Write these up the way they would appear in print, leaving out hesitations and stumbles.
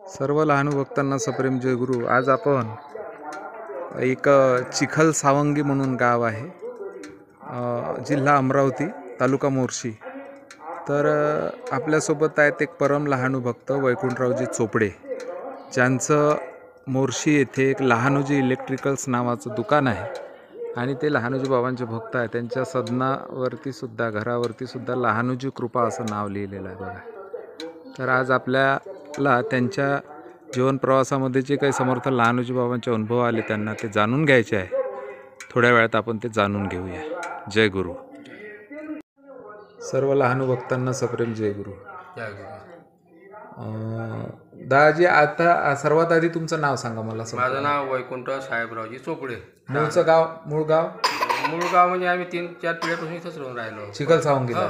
सर्व लहान भक्तांना सप्रेम जय गुरु. आज आपण एक चिखल सावंगी म्हणून गाव आहे, जिल्हा अमरावती, तालुका मोर्शी. तर आपल्यासोबत आहेत एक परम लहानूभक्त वैकुंठरावजी चोपडे, ज्यांचं मोर्शी येथे एक लहानूजी इलेक्ट्रिकल्स नावाचं दुकान आहे आणि ते लहानूजी बाबांचे भक्त आहे. त्यांच्या सदनावरती सुद्धा, घरावरती सुद्धा लहानूजी कृपा असं नाव लिहिलेलं आहे बघा. तर आज आपल्याला त्यांच्या जीवन प्रवासामध्ये जे काही समर्थ लहानूजी बाबांचे अनुभव आले त्यांना ते जाणून घ्यायचे आहे. थोड्या वेळात आपण ते जाणून घेऊया. जय गुरु. सर्व लहानू भक्तांना सप्रेम जय गुरु. जय गुरु. दादाजी, आता सर्वात आधी तुमचं नाव सांगा मला. माझं नाव वैकुंठ साहेबरावजी चोपडे. मूळचं गाव? मूळ गाव म्हणजे आम्ही 3-4 पिढ्यापासून इथंच राहून राहिलो, चिखल सावंगीला.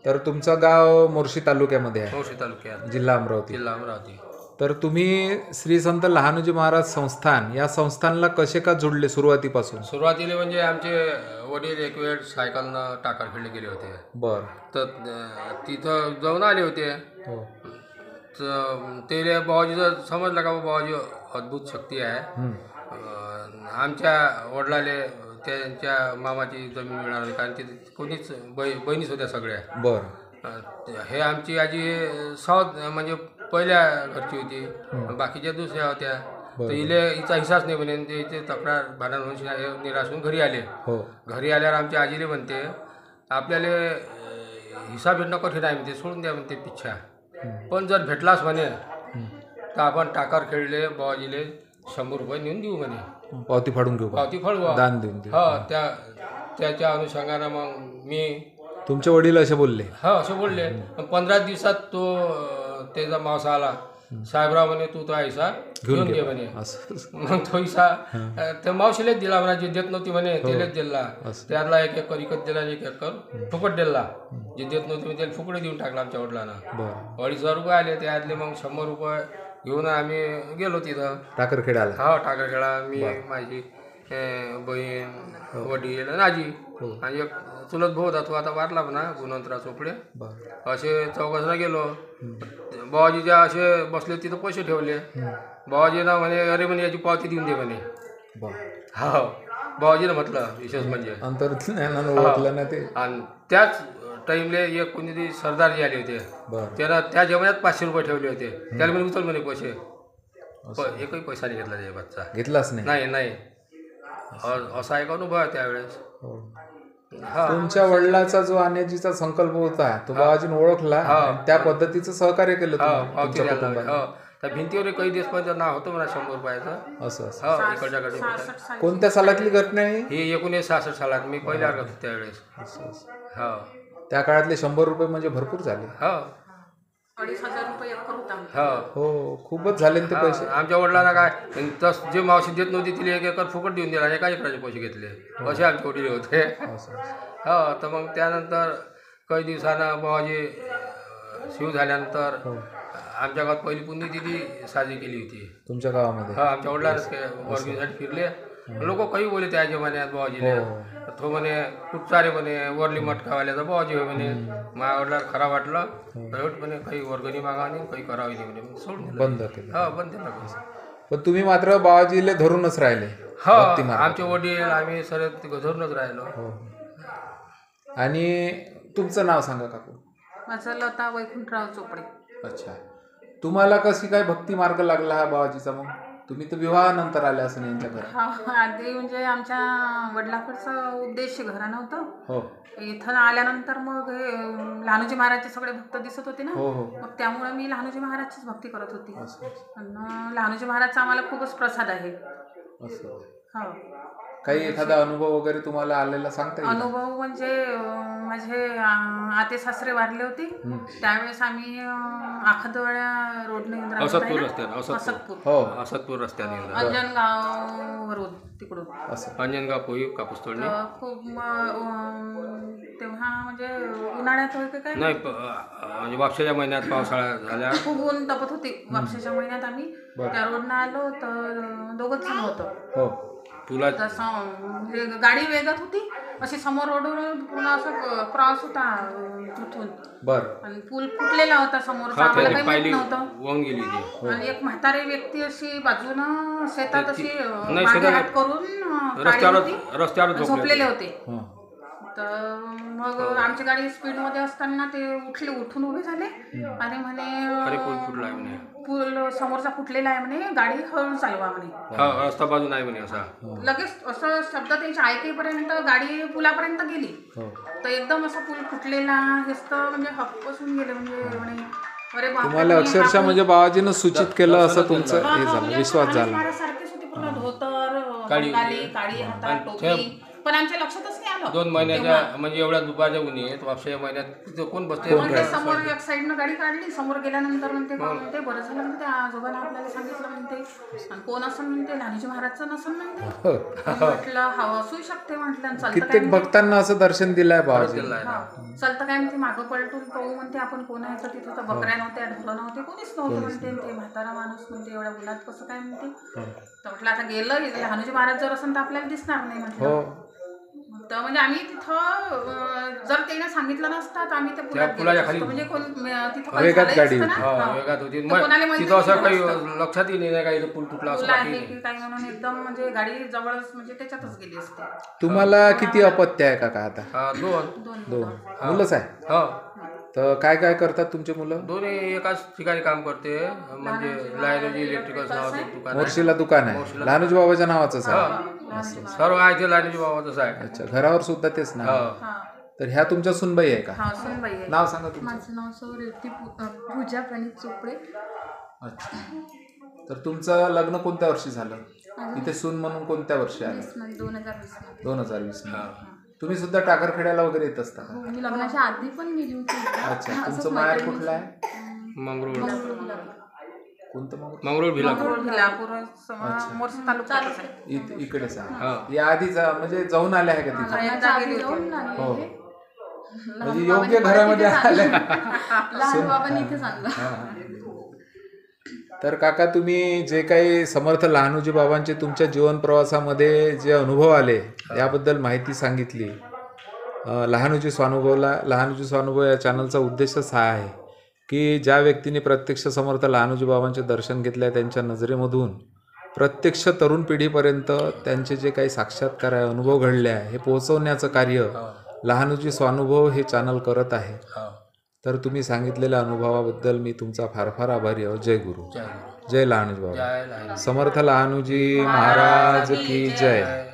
तर तुमचं गाव मोर्शी तालुक्यामध्ये आहे? मोर्शी तालुक्यात, जिल्हा अमरावती. जिल्हा अमरावती. तर तुम्ही श्री संत लहानूजी महाराज संस्थान या संस्थानला कसे का जोडले सुरुवातीपासून? सुरुवातीला म्हणजे आमचे वडील एक वेळ सायकलनं टाकारखेडले गेले होते. बरं. तर तिथं जाऊन आले होते. तर ते बाबाजीचं समजलं का बाबाजी अद्भुत शक्ती आहे. आमच्या वडिलाले त्यांच्या मामाची जमीन मिळाली, कारण ते कोणीच बहिणीच होत्या सगळ्या. बरं. हे आमची आजी साऊथ म्हणजे पहिल्या घरची होती, बाकीच्या दुसऱ्या होत्या. तर हिचा हिसाच नाही म्हणे. ते तक्रार भांडण होऊन निराशून घरी आले. घरी आल्यावर आमच्या आजीले म्हणते, आपल्याला हिसा भेटणं कठीण आहे म्हणते, सोडून द्या म्हणते पिच्छा. पण जर भेटलाच म्हणे तर आपण टाकार खेळले बाबाजीले 100 रुपये नेऊन देऊ म्हणे. पावती फाडून घेऊ, पावती फाडू, दान देऊन. त्याच्या अनुषंगानं मग मी, तुमचे वडील असे बोलले? असे बोलले. 15 दिवसात तो त्याचा मावसा आला. साहेबराव म्हणे तू तो हिसा घेऊन घे म्हणे. मग तो हिसा त्या मावशीलाच दिला म्हणा, जे देत नव्हती म्हणे त्यालाच दिला. त्यातला 1 एकर विकत दिला, 1 एकर फुकट दिला. जे देत नव्हती म्हणजे त्याला फुकट देऊन टाकला आमच्या वडिलांना. 250 रुपये आले. त्यातले मग 100 रुपये घेऊन आम्ही गेलो तिथं टाकरखेड्याला. टाकरखेडा मी, माझी बहीण, वडील आणि आजी आणि एक चुलत भाऊ होता, तो आता वारला म्हणा, गुणवंतराव चोपडे. असे 4 गेलो. बाबाजीच्या असे बसले तिथं, पैसे ठेवले. बाबाजीनं म्हणे, अरे म्हणे याची पावती देऊन दे म्हणे. बाबाजीनं म्हटलं. विशेष म्हणजे आणि त्याच टाईमले एक कोणीतरी सरदारजी आले होते. त्याला त्या जमान्यात 500 रुपये ठेवले होते. त्याला म्हणे उचल म्हणे पैसे. एकही पैसा नाही घेतला त्याचा. घेतलाच नाही. असा एक अनुभव आहे त्यावेळेस. तुमच्या वडिलाचा जो आणण्याचा संकल्प होता तो बाबाजीने ओळखला, त्या पद्धतीचं सहकार्य केलं. त्या भिंतीवर काही दिवस पण नाव होतं म्हणा 100 रुपयाचं. असं इकडच्याकडे. कोणत्या सालातली घटना आहे ही? 1966 सालात. मी पहिल्या वर्गात होतो त्यावेळेस. त्या काळातले 100 रुपये म्हणजे भरपूर झाले. 2,500 रुपये खूपच झाले ते पैसे. आमच्या वडिलांना काय, जे मावशी देत नव्हती तिला 1 एकर फुकट देऊन दिला, 1 एकराचे पैसे घेतले. असे आमचे वडील होते. तर मग त्यानंतर काही दिवसानं बाबाजी शिव झाल्यानंतर आमच्या गावात पहिली पुण्यतिथी साजरी केली होती. तुमच्या गावामध्ये? आमच्या वडिलांना वर्गीसाठी फिरले लोक, काही बोले त्या जमान्यात बाबाजीले. तो म्हणे कुठचा रे म्हणे, वरली मटकावाल्याचा बाबाजी होय म्हणे. माझ्या वडिलांना खरा वाटलं. म्हणे काही वर्गणी मागा नाही, काही करावी नाही म्हणे. सोडून बंद केलं. बंद केलं. पण तुम्ही मात्र बाबाजीले धरूनच राहिले? आमचे वडील, आम्ही सर धरूनच राहिलो. आणि तुमचं नाव सांगा काकू. माझं लता वैकुंठराव चोपडे. अच्छा. तुम्हाला कशी काय भक्ती मार्ग लागला हा बाबाजीचा? मग तुम्ही तर विवाहानंतर आले असं यांच्या घरात. हा आधी म्हणजे आमच्या वडिलाकडचं उद्देश घरानं होतं. हो इथं आल्यानंतर मग हे लहानोजी महाराजचे सगळे भक्त दिसत होते ना, हो हो मग त्यामुळे मी लहानोजी महाराजचीच भक्ती करत होती. असं असं आणि लहानोजी महाराजचा आम्हाला खूपच प्रसाद आहे. असं. हो. काही एखादा अनुभव वगैरे तुम्हाला आलेला सांगता येईल? अनुभव म्हणजे माझे आते सासरे वारले होते. त्यावेळेस आम्ही आखादवाड्या रोडने असतपूर रस्त्याने असतपूर हो असतपूर रस्त्याने अंजनगाव वरून तिकडून असं अंजनगाव पोई कापूस तोडणी खूप तेव्हा म्हणजे उन्हाळ्यात होते काय नाही म्हणजे वापशाच्या महिन्यात पावसाळा झाल्या खूप ऊन तपत होती. वापशाच्या महिन्यात आम्ही त्या रोडनं आलो तर दोघंच जण होतो. हो तुला तसं म्हणजे गाडी वेगात होती अशी समोर रोडवर पुन्हा असं क्रॉस होता तिथून बरं आणि पूल फुटलेला होता समोरचा. हा आम्हाला त्याची काही माहित पायली नव्हतं. वाहून गेली ती आणि एक म्हातारी व्यक्ती अशी बाजूनं शेतात अशी नाही, मागे शेतात हात करून रस्त्यावर झोपलेले होते. हां तर मग आमची गाडी स्पीडमध्ये असताना ते उठून उभे झाले आणि अरे म्हणे पूल फुटला आहे म्हणे पूल समोरचा फुटलेला आहे म्हणे, गाडी हळू चालवा म्हणे. हा रस्ता बाजू नाही म्हणे असा लगेच असं शब्द त्यांच्या ऐकेपर्यंत गाडी पुलापर्यंत गेली. हो तर एकदम असा पूल फुटलेला हेच तर म्हणजे हक्कसून गेले म्हणजे म्हणे अरे बापरे. तुम्हाला अक्षरशः म्हणजे बाबाजीनं सूचित केलं असं तुमचं हा, हे हा, झालं, म्हणजे विश्वास लहानोजी झाला. महाराज सारखेच होते पूर्ण धोतर काळी- बंगाली काळी हातात टोपी. पण आमच्या लक्षातच नाही आलं 2 महिन्याच्या म्हणजे एवढ्या दुपारच्या उन्हीत वापशाच्या महिन्यात तिथं कोण बसते मग ते समोर एक साईडनं गाडी काढली. समोर गेल्यानंतर म्हणते बरं झालं म्हणते आजोबांना आपल्याला सांगितलं म्हणते आणि कोण असं म्हणते लहानोजी महाराजचं नसन म्हणते. म्हटलं हवं असू शकते म्हटलं. आणि चालतं काय कित्येक भक्तांना असं दर्शन दिलंय बाबाजी. चालतं काय म्हणते मागं पलटून पाहू म्हणते आपण कोण आहे तर तिथं तर बकऱ्या नव्हत्या ढोलं नव्हते कोणीच नव्हतं म्हणते. ते म्हातारा माणूस म्हणते एवढ्या उन्हात कसं काय म्हणते. तर म्हटलं आता गेलं लहानोजी महाराज जर असेल तर आपल्याला दिसणार नाही म्हटलं. हो तर म्हणजे आम्ही तिथं जर त्याने सांगितलं नसतं तर आम्ही त्या पुलात पुलाच्या गेलो खाली असतो. म्हणजे कोण तिथं काही वेगात झालंही गाडी असतं ना. हा हा. वेगात होती तर कोणाला माहिती तिथं असं नाही काही लक्षातही नाही काय इथं पूल तुटला असं पुल आहे वाटही की नाही. काय म्हणून एकदम म्हणजे गाडी जवळच म्हणजे त्याच्यातच गेली असते. तुम्हाला किती अपत्य आहे काका आता? हा 2 दोन मुलंच आहे? हा तर काय काय करतात तुमचे मुलं? दोन्ही एकाच ठिकाणी काम करते म्हणजे लायनोजी इलेक्ट्रिकल्स नावाचं दुकान आहे. मोर्शीला दुकान आहे, लहानोजी बाबाच्या नावाचंच आहे. सर्व आहे ते लायनोजी बाबाचंच आहे. अच्छा, घरावर सुद्धा तेच नाव. हा. हा तर ह्या तुमच्या सुनबाई आहे का? हा सुनबाई आहे. नाव सांगा तुमचं. माझं नाव सौरेती पूजा प्रणित चोपडे. अच्छा, तर तुमचं लग्न कोणत्या वर्षी झालं? इथे सून म्हणून कोणत्या वर्षी आलं? 2020 मध्ये. 2020 तुम्ही सुद्धा टाकरखेड्याला वगैरे येत असता का? हो, मी लग्नाच्या आधी पण गेली होती. अच्छा, तुमचं माहेर कुठलं आहे? मंगरूळ कोणतं मग? मंगरूळ भिला भिलापूर मोर्शी तालुक्यातच आहे. इकडेच आहे. या आधी म्हणजे जाऊन आले आहे का तिथे? लग्नाच्या आधी जाऊन आले हो. आहे. म्हणजे योग्य घरामध्ये आले. लहान बाबांनी इथे सांगलं. तर काका, तुम्ही जे काही समर्थ लहानोजी बाबांचे तुमच्या जीवन प्रवासामध्ये जे अनुभव आले याबद्दल माहिती सांगितली. लहानोजी स्वानुभव या चॅनलचा उद्देशच हा आहे की ज्या व्यक्तीने प्रत्यक्ष समर्थ लहानोजी बाबांचे दर्शन घेतले त्यांच्या नजरेमधून प्रत्यक्ष तरुण पिढीपर्यंत त्यांचे जे काही साक्षात्कार आहे, अनुभव घडले आहे, हे पोहोचवण्याचं कार्य लहानोजी स्वानुभव हे चॅनल करत आहे. तर तुम्ही सांगितलेल्या अनुभवाबद्दल मी तुमचा फार फार आभारी आहोत. जय गुरु. जय लहानोजी बाबा. समर्थ लहानोजी महाराज की जय.